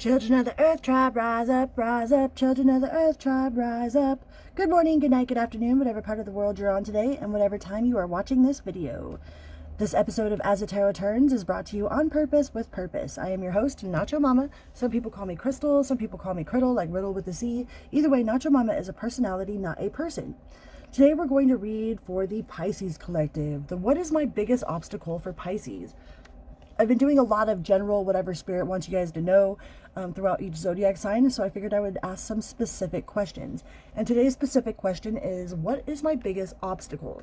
Children of the earth tribe, rise up, rise up. Children of the earth tribe, rise up. Good morning, good night, good afternoon, whatever part of the world you're on today, and whatever time you are watching this video. This episode of As the Tarot Turns is brought to you on purpose with purpose. I am your host, Nacho Mama. Some people call me Crystal, some people call me Criddle, like Riddle with a C. Either way, Nacho Mama is a personality, not a person. Today we're going to read for the Pisces collective. What is my biggest obstacle for Pisces? I've been doing a lot of general whatever spirit wants you guys to know throughout each zodiac sign, so I figured I would ask some specific questions. And today's specific question is, what is my biggest obstacle?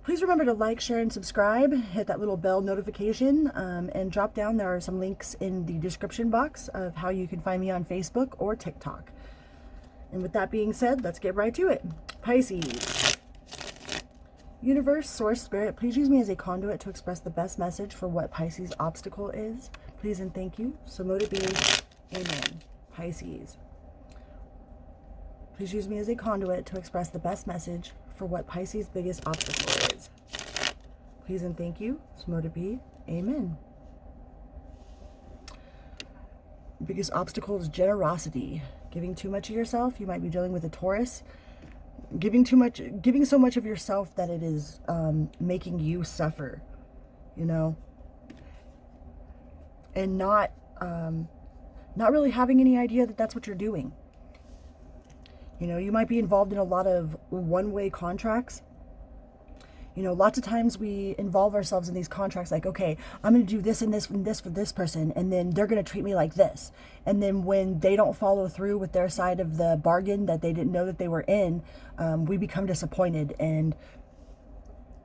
Please remember to like, share, and subscribe. Hit that little bell notification and drop down. There are some links in the description box of how you can find me on Facebook or TikTok. And with that being said, let's get right to it. Pisces. Universe, source, spirit, please use me as a conduit to express the best message for what Pisces' obstacle is. Please and thank you. So mote it be. Amen. Pisces. Please use me as a conduit to express the best message for what Pisces' biggest obstacle is. Please and thank you. So mote it be. Amen. Biggest obstacle is generosity. Giving too much of yourself. You might be dealing with a Taurus. Giving so much of yourself that it is making you suffer, you know, and not really having any idea that that's what you're doing. You know, you might be involved in a lot of one-way contracts. You know, lots of times we involve ourselves in these contracts like, okay, I'm going to do this and this and this for this person, and then they're going to treat me like this. And then when they don't follow through with their side of the bargain that they didn't know that they were in, we become disappointed. And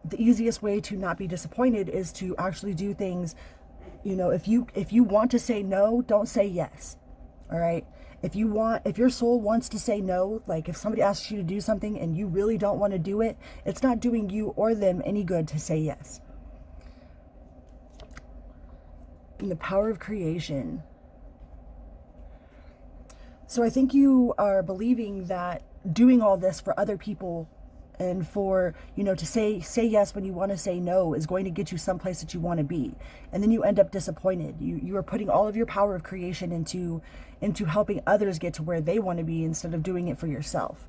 the easiest way to not be disappointed is to actually do things. You know, if you want to say no, don't say yes. All right. If your soul wants to say no, like if somebody asks you to do something and you really don't want to do it, it's not doing you or them any good to say yes. And the power of creation. So I think you are believing that doing all this for other people and for, you know, to say yes when you want to say no is going to get you someplace that you want to be. And then you end up disappointed. You are putting all of your power of creation into helping others get to where they want to be instead of doing it for yourself.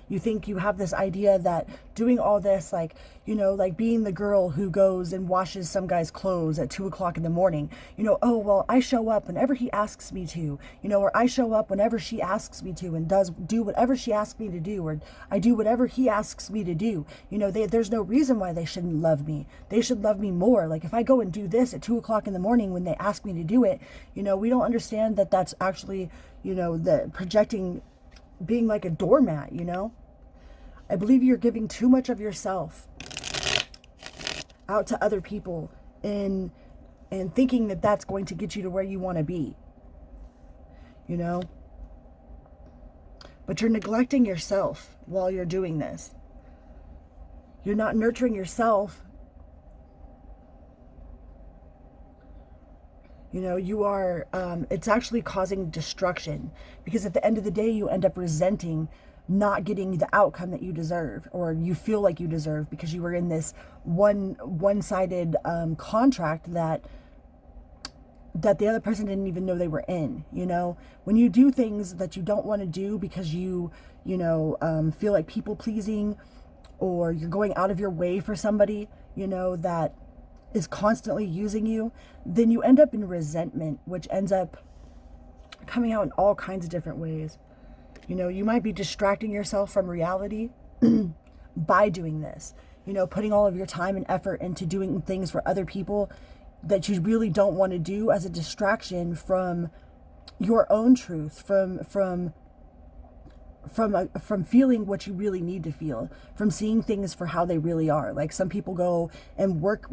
You think you have this idea that doing all this, like, you know, like being the girl who goes and washes some guy's clothes at 2 o'clock in the morning, you know, oh, well, I show up whenever he asks me to, you know, or I show up whenever she asks me to and do whatever she asks me to do, or I do whatever he asks me to do. You know, there's no reason why they shouldn't love me. They should love me more. Like if I go and do this at 2 o'clock in the morning when they ask me to do it, you know, we don't understand that that's actually, you know, the projecting, being like a doormat, you know. I believe you're giving too much of yourself out to other people and thinking that that's going to get you to where you want to be, you know. But you're neglecting yourself while you're doing this. You're not nurturing yourself. You know, you are, it's actually causing destruction, because at the end of the day, you end up resenting not getting the outcome that you deserve, or you feel like you deserve, because you were in this one-sided contract that the other person didn't even know they were in. You know, when you do things that you don't want to do because you feel like people pleasing, or you're going out of your way for somebody, you know, that is constantly using you, then you end up in resentment, which ends up coming out in all kinds of different ways. You know, you might be distracting yourself from reality by doing this, you know, putting all of your time and effort into doing things for other people that you really don't want to do, as a distraction from your own truth, from feeling what you really need to feel, from seeing things for how they really are. Like some people go and work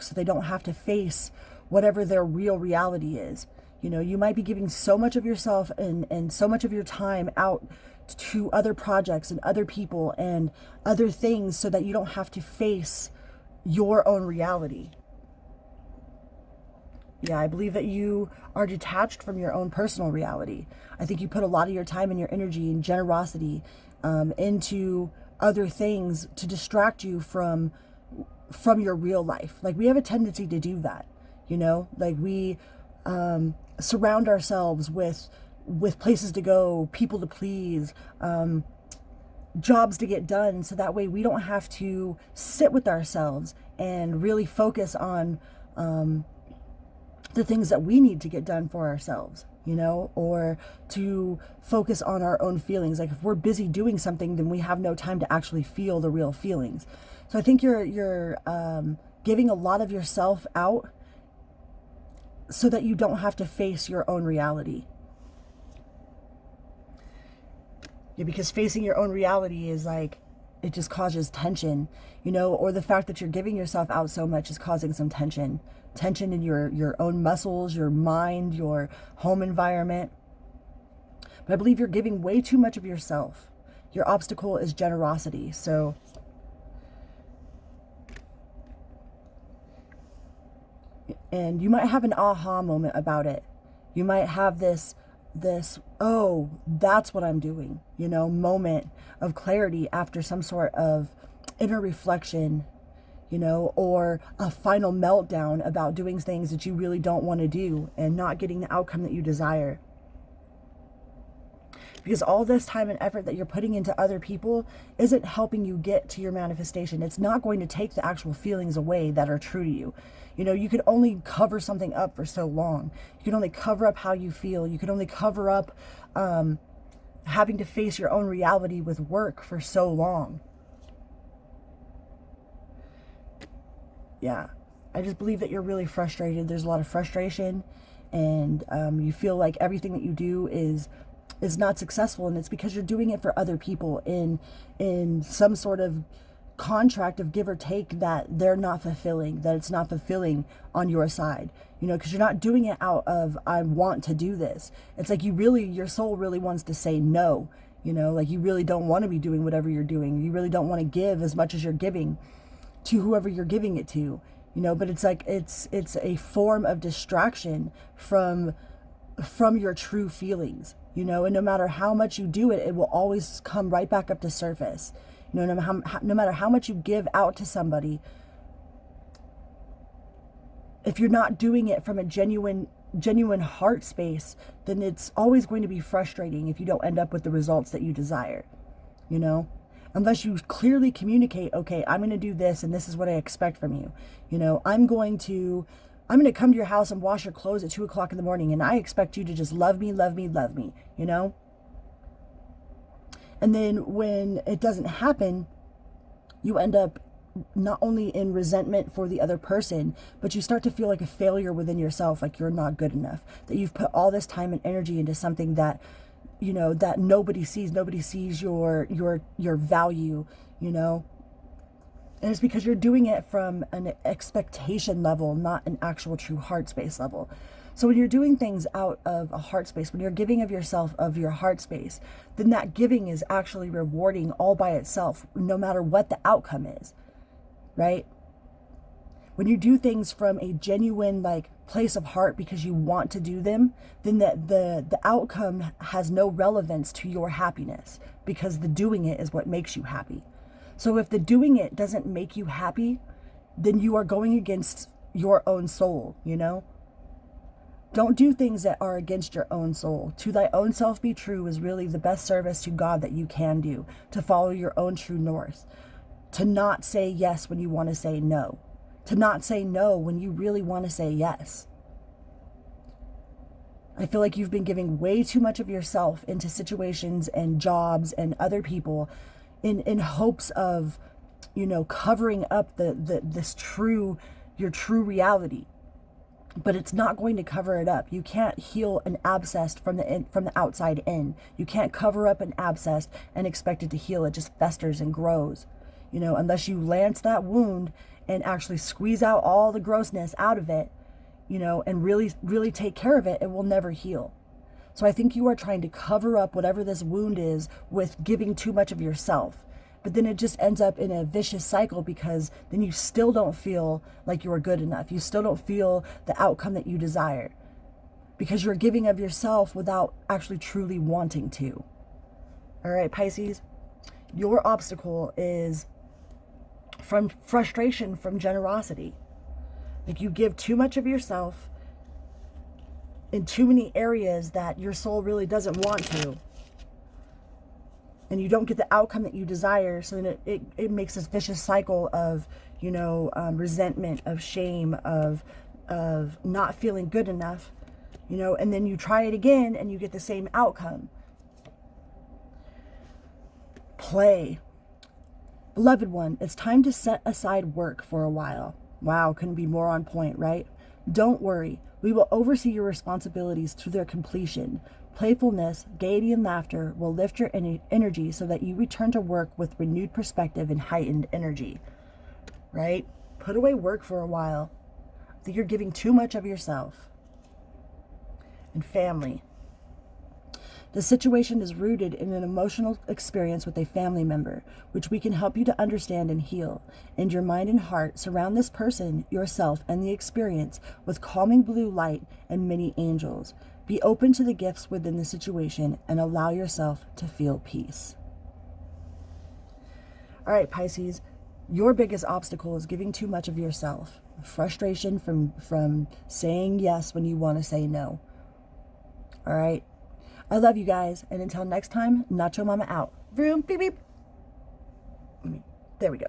so they don't have to face whatever their real reality is. You know, you might be giving so much of yourself and so much of your time out to other projects and other people and other things so that you don't have to face your own reality. Yeah, I believe that you are detached from your own personal reality. I think you put a lot of your time and your energy and generosity into other things to distract you from your real life. Like, we have a tendency to do that. You know, like we surround ourselves with places to go, people to please, jobs to get done, so that way we don't have to sit with ourselves and really focus on the things that we need to get done for ourselves, you know, or to focus on our own feelings. Like if we're busy doing something, then we have no time to actually feel the real feelings. So I think you're giving a lot of yourself out so that you don't have to face your own reality. Yeah, because facing your own reality is like, it just causes tension, you know, or the fact that you're giving yourself out so much is causing some tension in your own muscles, your mind, your home environment. But I believe you're giving way too much of yourself. Your obstacle is generosity. So and you might have an aha moment about it. You might have this, oh, that's what I'm doing, you know, moment of clarity after some sort of inner reflection, you know, or a final meltdown about doing things that you really don't want to do and not getting the outcome that you desire. Because all this time and effort that you're putting into other people isn't helping you get to your manifestation. It's not going to take the actual feelings away that are true to you. You know, you could only cover something up for so long. You can only cover up how you feel. You can only cover up having to face your own reality with work for so long. Yeah, I just believe that you're really frustrated. There's a lot of frustration, and you feel like everything that you do is not successful, and it's because you're doing it for other people in some sort of contract of give or take that they're not fulfilling, that it's not fulfilling on your side, you know, because you're not doing it out of I want to do this. It's like your soul really wants to say no, you know, like you really don't want to be doing whatever you're doing. You really don't want to give as much as you're giving to whoever you're giving it to, you know, but it's like it's a form of distraction from your true feelings, you know, and no matter how much you do it, it will always come right back up to surface. You know, no matter how much you give out to somebody, if you're not doing it from a genuine heart space, then it's always going to be frustrating if you don't end up with the results that you desire, you know, unless you clearly communicate, okay, I'm going to do this and this is what I expect from you. You know, I'm going to come to your house and wash your clothes at 2 o'clock in the morning, and I expect you to just love me, you know? And then when it doesn't happen, you end up not only in resentment for the other person, but you start to feel like a failure within yourself, like you're not good enough, that you've put all this time and energy into something that, you know, that nobody sees your value, you know? And it's because you're doing it from an expectation level, not an actual true heart space level. So when you're doing things out of a heart space, when you're giving of yourself, of your heart space, then that giving is actually rewarding all by itself, no matter what the outcome is, right? When you do things from a genuine like place of heart because you want to do them, then the outcome has no relevance to your happiness, because the doing it is what makes you happy. So if the doing it doesn't make you happy, then you are going against your own soul, you know? Don't do things that are against your own soul. To thy own self be true is really the best service to God that you can do, to follow your own true north, to not say yes when you want to say no, to not say no when you really want to say yes. I feel like you've been giving way too much of yourself into situations and jobs and other people in hopes of, you know, covering up your true reality. But it's not going to cover it up. You can't heal an abscess from the outside in. You can't cover up an abscess and expect it to heal. It just festers and grows, you know, unless you lance that wound and actually squeeze out all the grossness out of it, you know, and really take care of it. It will never heal. So I think you are trying to cover up whatever this wound is with giving too much of yourself. But then it just ends up in a vicious cycle, because then you still don't feel like you are good enough. You still don't feel the outcome that you desire, because you're giving of yourself without actually truly wanting to. All right, Pisces, your obstacle is from frustration from generosity. Like you give too much of yourself in too many areas that your soul really doesn't want to. And you don't get the outcome that you desire. So then it makes this vicious cycle of, you know, resentment, of shame, of not feeling good enough, you know, and then you try it again and you get the same outcome. Play. Beloved one, it's time to set aside work for a while. Wow, couldn't be more on point, right? Don't worry. We will oversee your responsibilities to their completion. Playfulness, gaiety, and laughter will lift your energy so that you return to work with renewed perspective and heightened energy, right? Put away work for a while. I think you're giving too much of yourself. And family. The situation is rooted in an emotional experience with a family member, which we can help you to understand and heal. In your mind and heart, surround this person, yourself, and the experience with calming blue light and many angels. Be open to the gifts within the situation and allow yourself to feel peace. All right, Pisces, your biggest obstacle is giving too much of yourself. Frustration from saying yes when you want to say no. All right. I love you guys. And until next time, Nacho Mama out. Vroom, beep, beep. There we go.